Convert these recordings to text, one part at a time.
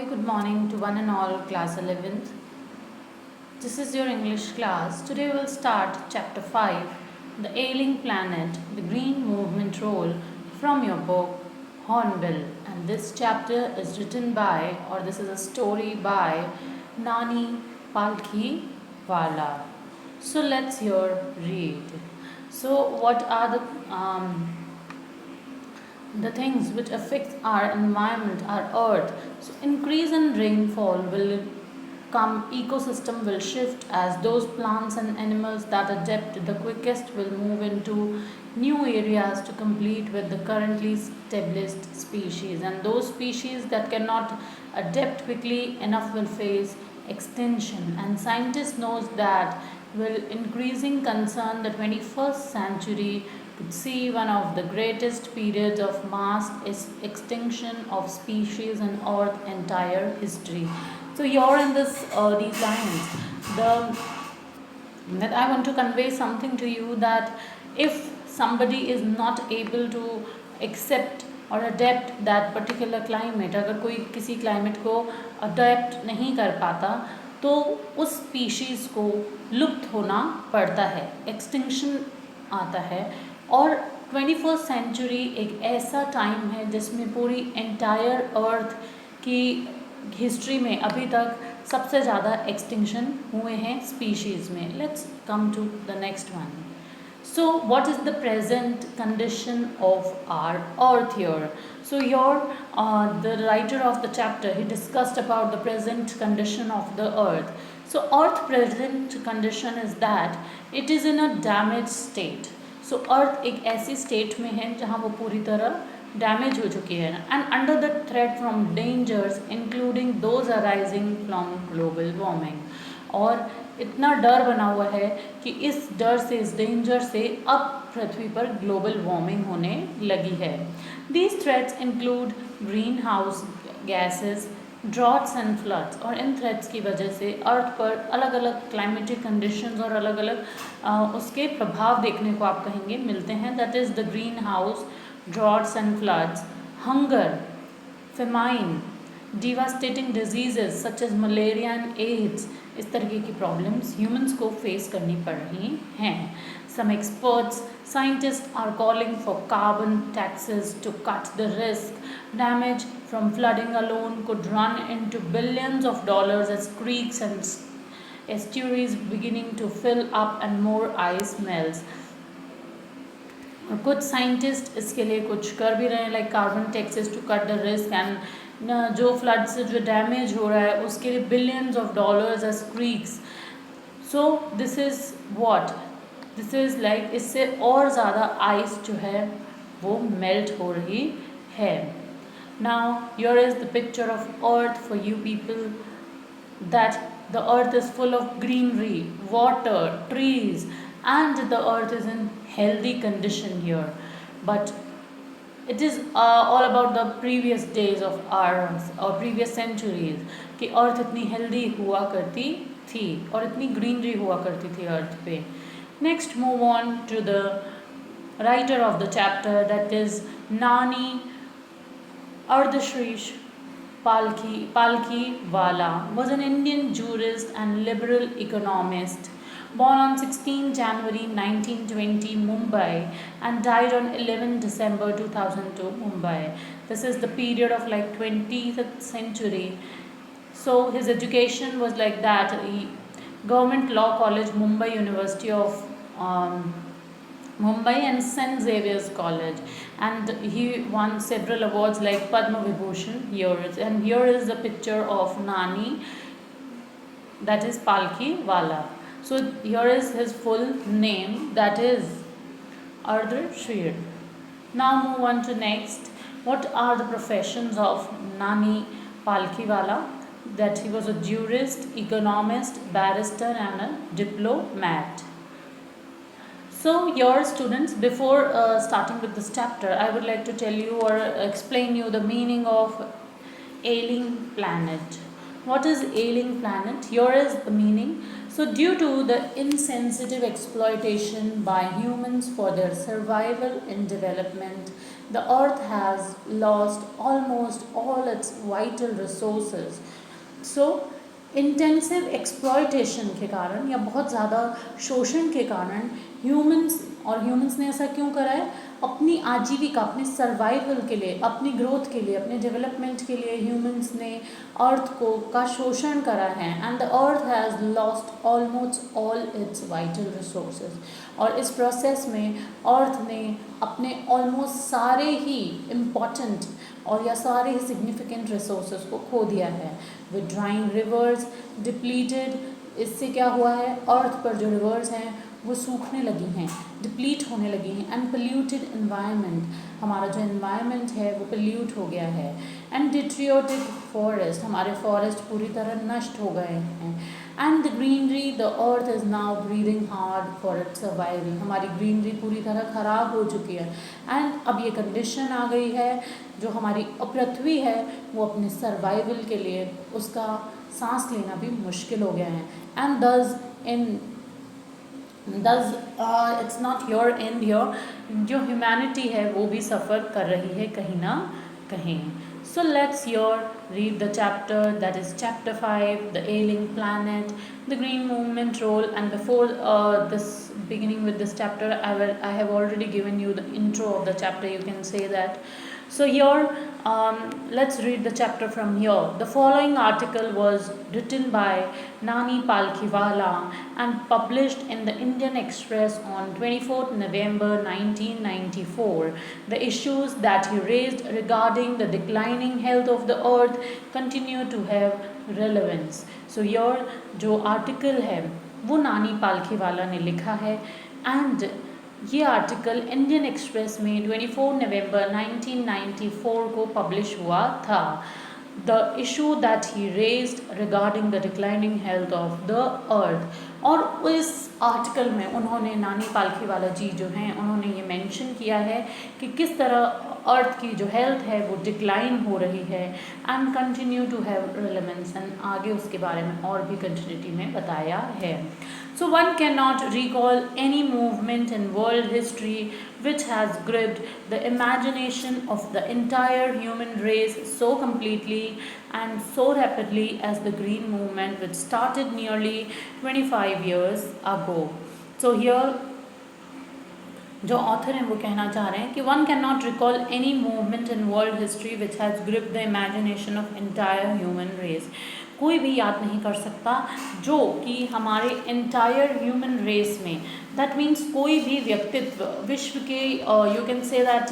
good morning to one and all, class 11th. This is your English class. Today we'll start chapter 5, The Ailing Planet, the Green Movement Role, from your book Hornbill. And this chapter is written by, or this is a story by Nani Palki Wala. So let's hear read. So what are the things which affect our environment, our earth? So increase in rainfall will come, ecosystem will shift as those plants and animals that adapt the quickest will move into new areas to compete with the currently established species, and those species that cannot adapt quickly enough will face extinction. And scientists knows that will increasing concern the 21st century could see one of the greatest periods of mass extinction of species in earth entire history. So here in these lines, the that I want to convey something to you, that if somebody is not able to accept और adapt that particular climate, अगर कोई किसी climate को adapt नहीं कर पाता तो उस स्पीशीज़ को लुप्त होना पड़ता है, एक्सटिंक्शन आता है। और 21st सेंचुरी एक ऐसा टाइम है जिसमें पूरी एंटायर अर्थ की हिस्ट्री में अभी तक सबसे ज़्यादा एक्सटिंक्शन हुए हैं स्पीशीज़ में। Let's come to the next one. So what is the present condition of our earth here? So here the writer of the chapter, he discussed about the present condition of the earth. So earth present condition is that it is in a damaged state. So earth एक ऐसी state में है जहाँ वो पूरी तरह damage हो चुकी है, and under the threat from dangers including those arising from global warming. और इतना डर बना हुआ है कि इस डर से, इस डेंजर से अब पृथ्वी पर ग्लोबल वार्मिंग होने लगी है. These threats include green house gases, droughts and floods. और इन थ्रेट्स की वजह से अर्थ पर अलग अलग क्लाइमेटिक कंडीशंस और अलग अलग उसके प्रभाव देखने को आप कहेंगे मिलते हैं. That is the greenhouse, droughts and floods, hunger, famine, devastating diseases such as malaria and AIDS. इस तरीके की प्रॉब्लम्स ह्यूमंस को फेस करनी पड़ रही हैं. Some experts, scientists are calling for carbon taxes to cut the risk. Damage from flooding alone could run into billions of dollars as creeks and estuaries beginning to fill up and more ice melts. कुछ scientist इसके लिए कुछ कर भी रहे हैं, like carbon taxes to cut the risk, and जो flood से जो डैमेज हो रहा है उसके लिए billions of dollars as creeks. So this is what, this is like इससे और ज़्यादा आइस जो है वो मेल्ट हो रही है. Now here is the picture of earth for you people, that the earth is full of greenery, water, trees, and the earth is in healthy condition here. But it is all about the previous days of ours or previous centuries कि अर्थ इतनी healthy हुआ करती थी और इतनी greenery हुआ करती थी अर्थ पे. Next move on to the writer of the chapter, that is Nani Ardashrish Palki Wala was an Indian jurist and liberal economist, born on 16 January 1920 Mumbai and died on 11 December 2002 Mumbai. This is the period of like 20th century. So his education was like that. Government Law College, Mumbai, University of Mumbai, and St. Xavier's College, and he won several awards like Padma Vibhushan. Here is the picture of Nani, that is Palki Wala. So here is his full name, that is Ardashrish. Now move on to next. What are the professions of Nani Palki Wala? That he was a jurist, economist, barrister, and a diplomat. So your students, before starting with this chapter, I would like to tell you or explain you the meaning of ailing planet. What is ailing planet? Here is the meaning. So due to the insensitive exploitation by humans for their survival and development, the earth has lost almost all its vital resources. So intensive exploitation के कारण या बहुत ज़्यादा शोषण के कारण humans ने ऐसा क्यों करा है, अपनी आजीविका, अपने सर्वाइवल के लिए, अपनी ग्रोथ के लिए, अपने डेवलपमेंट के लिए ह्यूमंस ने अर्थ को का शोषण करा है. And the earth has lost almost all it's vital resources. और इस प्रोसेस में अर्थ ने अपने ऑलमोस्ट सारे ही इम्पॉर्टेंट और या सारे ही सिग्निफिकेंट रिसोर्सेज को खो दिया है. विद ड्राइंग रिवर्स डिप्लीटेड, इससे क्या हुआ है, अर्थ पर जो रिवर्स हैं वो सूखने लगी हैं, डिप्लीट होने लगी हैं. एंड पोल्यूटेड इन्वायरमेंट, हमारा जो इन्वायरमेंट है वो पोल्यूट हो गया है. एंड डिट्रियोटिक फॉरेस्ट, हमारे फॉरेस्ट पूरी तरह नष्ट हो गए हैं. And the greenery, the earth is now breathing hard for its survival, हमारी ग्रीनरी पूरी तरह ख़राब हो चुकी है. एंड अब ये कंडीशन आ गई है, जो हमारी पृथ्वी है वो अपने सर्वाइवल के लिए उसका सांस लेना भी मुश्किल हो गया है. एंड दस it's not your and your, जो ह्यूमैनिटी है वो भी सफ़र कर रही है कहीं ना कहीं. So let's here read the chapter, that is chapter 5, the ailing planet, the green movement role. And before this beginning with this chapter, I have already given you the intro of the chapter, you can say that. So here let's read the chapter from here. The following article was written by Nani Palkhiwala and published in the Indian Express on 24th November 1994. The issues that he raised regarding the declining health of the earth continue to have relevance. So here जो article है वो नानी पालखीवाला ने लिखा है. And ये article Indian express में 24 नवंबर 1994 को पब्लिश हुआ था. The issue that he raised regarding the declining health of the earth. और इस आर्टिकल में उन्होंने, नानी पालखीवाला जी जो हैं, उन्होंने ये मेंशन किया है कि किस तरह अर्थ की जो हेल्थ है वो डिक्लाइन हो रही है and continue to have relevance. And आगे उसके बारे में और भी कंटिन्यूटी में बताया है. So one cannot recall any movement in world history which has gripped the imagination of the entire human race so completely and so rapidly as the Green Movement, which started nearly 25 years ago. So here जो author हैं वो कहना चाह रहे हैं कि one can not recall any movement in world history which has gripped the imagination of entire human race. कोई भी याद नहीं कर सकता जो कि हमारे एंटायर ह्यूमन रेस में, दैट मीन्स कोई भी व्यक्तित्व विश्व के, यू कैन से दैट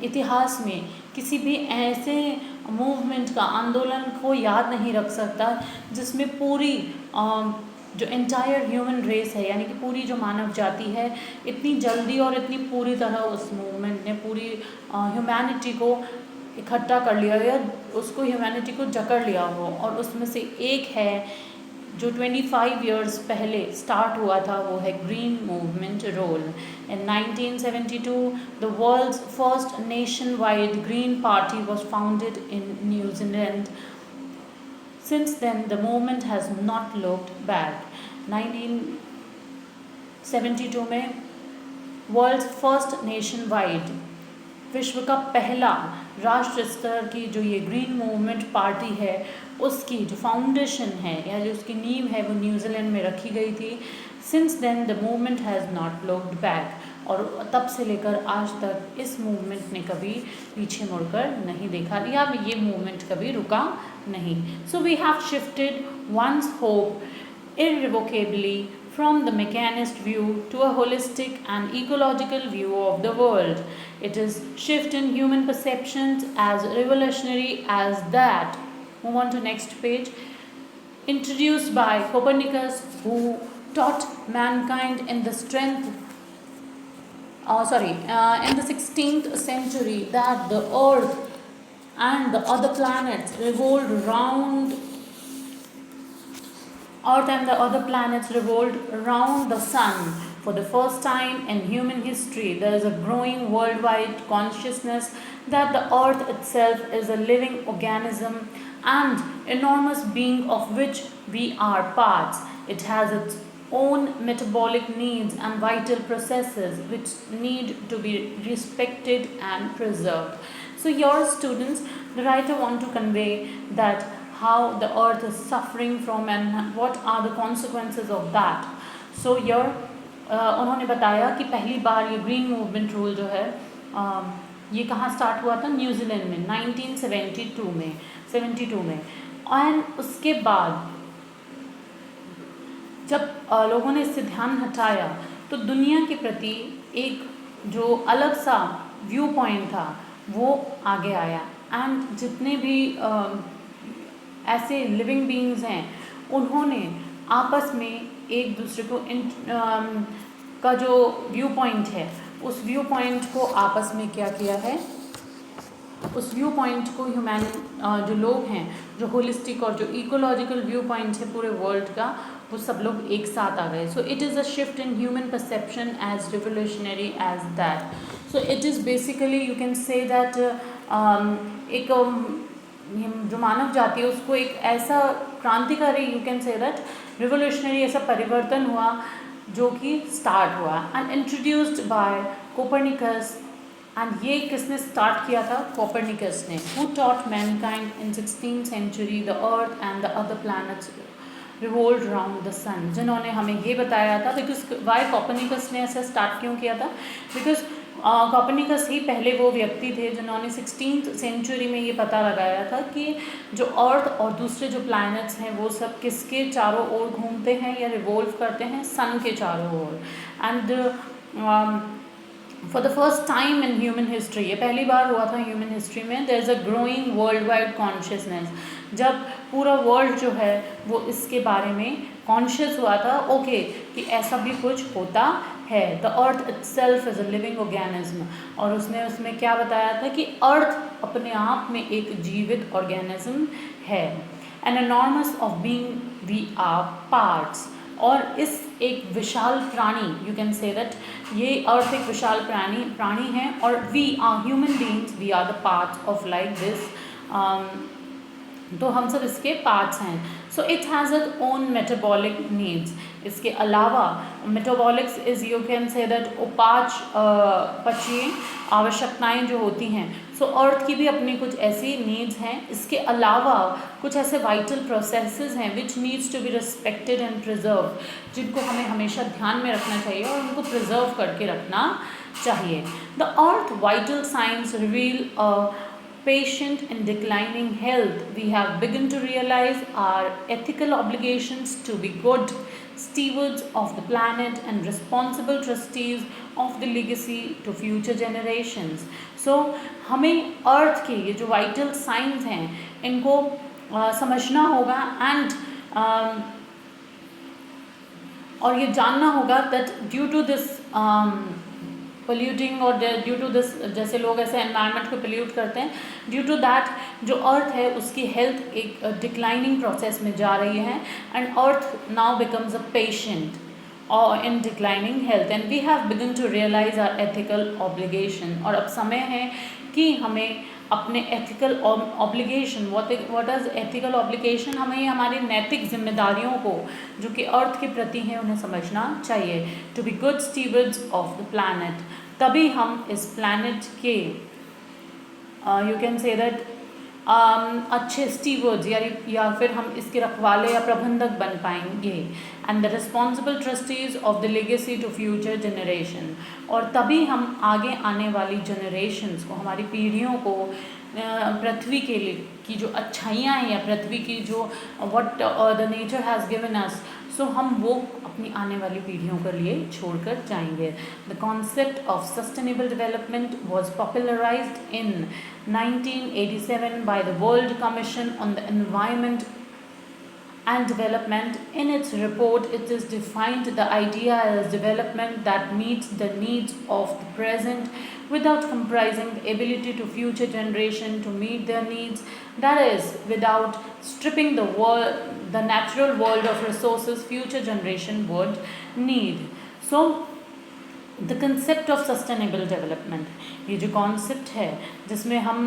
इतिहास में किसी भी ऐसे मूवमेंट का, आंदोलन को याद नहीं रख सकता जिसमें पूरी जो एंटायर ह्यूमन रेस है, यानी कि पूरी जो मानव जाति है, इतनी जल्दी और इतनी पूरी तरह उस मूवमेंट ने पूरी ह्यूमैनिटी को इकट्ठा कर लिया या उसको, ह्यूमैनिटी को जकड़ लिया हो. और उसमें से एक है जो 25 इयर्स पहले स्टार्ट हुआ था, वो है green movement role. In 1972 the world's first nationwide green party was founded in New Zealand. Since then, the movement has not looked back. 1972 में वर्ल्ड फर्स्ट नेशन वाइड, विश्व का पहला राष्ट्र स्तर की जो ये ग्रीन मूवमेंट पार्टी है, उसकी जो फाउंडेशन है या जो उसकी नींव है वो न्यूजीलैंड में रखी गई थी. Since then the movement has not looked back. और तब से लेकर आज तक इस मूवमेंट ने कभी पीछे मुड़कर नहीं देखा या ये मूवमेंट कभी रुका नहीं. So we have shifted once hope irrevocably from the mechanist view to a holistic and ecological view of the world. It is shift in human perceptions as revolutionary as that. Move on to next page. Introduced by Copernicus, who taught mankind in the in the 16th century that the Earth and the other planets revolved around the sun. For the first time in human history, there is a growing worldwide consciousness that the earth itself is a living organism and enormous being of which we are parts. It has its own metabolic needs and vital processes which need to be respected and preserved. So here students, the writer want to convey that how the earth is suffering from and what are the consequences of that. So here उन्होंने बताया कि पहली बार ये green movement rule जो है ये कहाँ start हुआ था, न्यूजीलैंड में 1972 में एंड उसके बाद जब लोगों ने इससे ध्यान हटाया तो दुनिया के प्रति एक जो अलग सा व्यू पॉइंट था वो आगे आया एंड जितने भी ऐसे लिविंग बीइंग्स हैं उन्होंने आपस में एक दूसरे को का जो व्यू पॉइंट है उस व्यू पॉइंट को आपस में क्या किया है, उस व्यू पॉइंट को ह्यूमैन जो लोग हैं जो होलिस्टिक और जो इकोलॉजिकल व्यू पॉइंट है पूरे वर्ल्ड का वो सब लोग एक साथ आ गए. So it is a shift in human perception as revolutionary as that. So it is basically you can say that एक जो मानव जाति है उसको एक ऐसा क्रांतिकारी you can say that revolutionary ऐसा परिवर्तन हुआ जो कि स्टार्ट हुआ and introduced by Copernicus. And ये किसने स्टार्ट किया था, कोपरनिकस ने, who taught mankind in 16th century the earth and the other planets revolve around the सन. जिन्होंने हमें ये बताया था, बिकॉज वाई कोपरनिकस ने ऐसा स्टार्ट क्यों किया था, बिकॉज कोपरनिकस ही पहले वो व्यक्ति थे जिन्होंने 16th century में ये पता लगाया था कि जो अर्थ और दूसरे जो प्लैनेट्स हैं वो सब किसके चारों ओर घूमते हैं या रिवॉल्व करते हैं, सन के चारों ओर. And for the first time in human history, ये पहली बार हुआ था ह्यूमन हिस्ट्री में, there is a growing world wide consciousness. जब पूरा वर्ल्ड जो है वो इसके बारे में कॉन्शियस हुआ था ओके कि ऐसा भी कुछ होता है. The earth itself is a living organism. और उसने उसमें क्या बताया था कि अर्थ अपने आप में एक जीवित ऑर्गेनिज्म है. An enormous of being we are parts. और इस एक विशाल प्राणी यू कैन से दैट ये अर्थ एक विशाल प्राणी है और we are human beings, we are the parts of like this. तो हम सब इसके पार्ट्स हैं. So it has its own metabolic needs. इसके अलावा metabolics is you can say that पचीय आवश्यकताएं जो होती हैं. सो अर्थ की भी अपनी कुछ ऐसी नीड्स हैं. इसके अलावा कुछ ऐसे वाइटल प्रोसेसेस हैं which needs to be respected and preserve, जिनको हमें हमेशा ध्यान में रखना चाहिए और उनको प्रिजर्व करके रखना चाहिए. The earth vital science reveal patient in declining health. We have begun to realize our ethical obligations to be good stewards of the planet and responsible trustees of the legacy to future generations. So हमें अर्थ के ये जो vital science हैं इनको समझना होगा and और ये जानना होगा that due to this polluting और ड्यू टू दिस, जैसे लोग ऐसे एनवायरनमेंट को पोल्यूट करते हैं, ड्यू टू दैट जो अर्थ है उसकी हेल्थ एक डिक्लाइनिंग प्रोसेस में जा रही है and earth now becomes a patient और in declining health and we have begun to realise our ethical obligation. और अब समय है कि हमें अपने ethical obligation, what is ethical obligation, हमें हमारी नैतिक जिम्मेदारियों को जो कि अर्थ के प्रति हैं उन्हें समझना चाहिए. To be good stewards of the planet. तभी हम इस प्लैनेट के यू कैन से दैट अच्छे स्टीवर्ड्स या फिर हम इसके रखवाले या प्रबंधक बन पाएंगे. And the responsible trustees of the legacy to future generation. और तभी हम आगे आने वाली जनरेशन्स को, हमारी पीढ़ियों को पृथ्वी के लिए की जो अच्छाइयाँ हैं या पृथ्वी की जो what the nature has given us, so हम वो अपनी आने वाली पीढ़ियों के लिए छोड़कर जाएंगे. The concept of sustainable development was popularised in 1987 by the World Commission on the Environment and Development. In its report, it is defined the idea as development that meets the needs of the present without compromising the ability to future generation to meet their needs. That is, without stripping the natural world of resources future generation would need. So, the concept of sustainable development, ये जो concept है जिसमें हम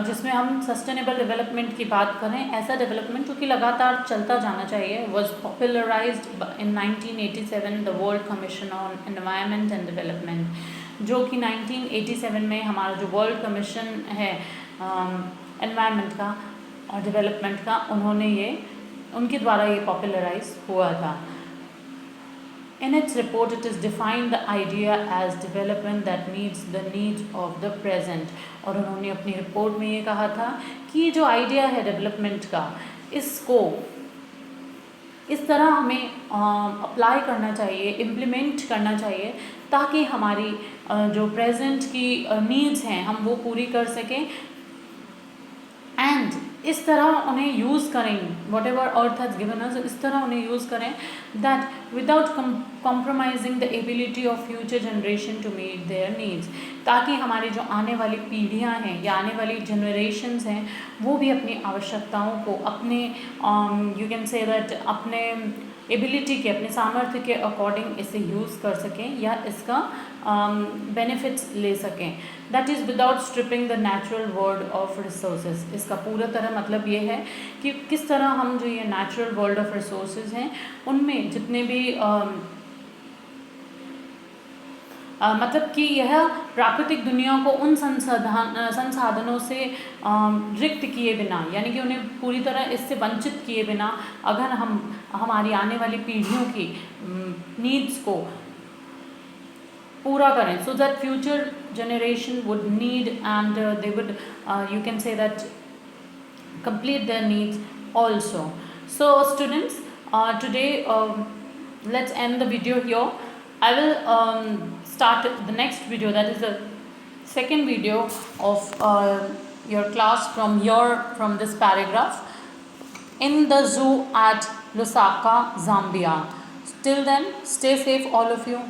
जिसमें हम sustainable development की बात करें, ऐसा डेवलपमेंट जो कि लगातार चलता जाना चाहिए, was popularised in 1987 the world commission on environment and development, जो कि 1987 में हमारा जो वर्ल्ड कमीशन है एनवायरनमेंट का और डेवलपमेंट का, उनके द्वारा ये पॉपुलराइज हुआ था. In its report, it is defined the idea as development that meets the needs of the present. और उन्होंने अपनी रिपोर्ट में ये कहा था कि जो आइडिया है डेवलपमेंट का, इसको इस तरह हमें अप्लाई करना चाहिए, इम्प्लीमेंट करना चाहिए, ताकि हमारी जो प्रेजेंट की नीड्स हैं हम वो पूरी कर सकें, एंड इस तरह उन्हें यूज़ करें, whatever earth has given us, इस तरह उन्हें यूज़ करें that without compromising the ability of future generation to meet their needs, ताकि हमारी जो आने वाली पीढ़ियां हैं या आने वाली जनरेशन्स हैं वो भी अपनी आवश्यकताओं को अपने यू कैन से दैट अपने एबिलिटी के, अपने सामर्थ्य के अकॉर्डिंग इसे यूज़ कर सकें या इसका बेनिफिट्स ले सकें. That is without stripping the natural world of resources. इसका पूरा तरह मतलब ये है कि किस तरह हम जो ये नेचुरल वर्ल्ड ऑफ रिसोर्सेज हैं उनमें जितने भी मतलब कि यह प्राकृतिक दुनिया को उन संसाधनों से रिक्त किए बिना, यानी कि उन्हें पूरी तरह इससे वंचित किए बिना, अगर हम हमारी आने वाली पीढ़ियों की नीड्स को पूरा करें, so that future generation would need and they would you can say that complete their needs also. So students, today let's end the video here. I will start the next video, that is the second video of your class from this paragraph, in the zoo at Lusaka, Zambia. Till then, stay safe all of you.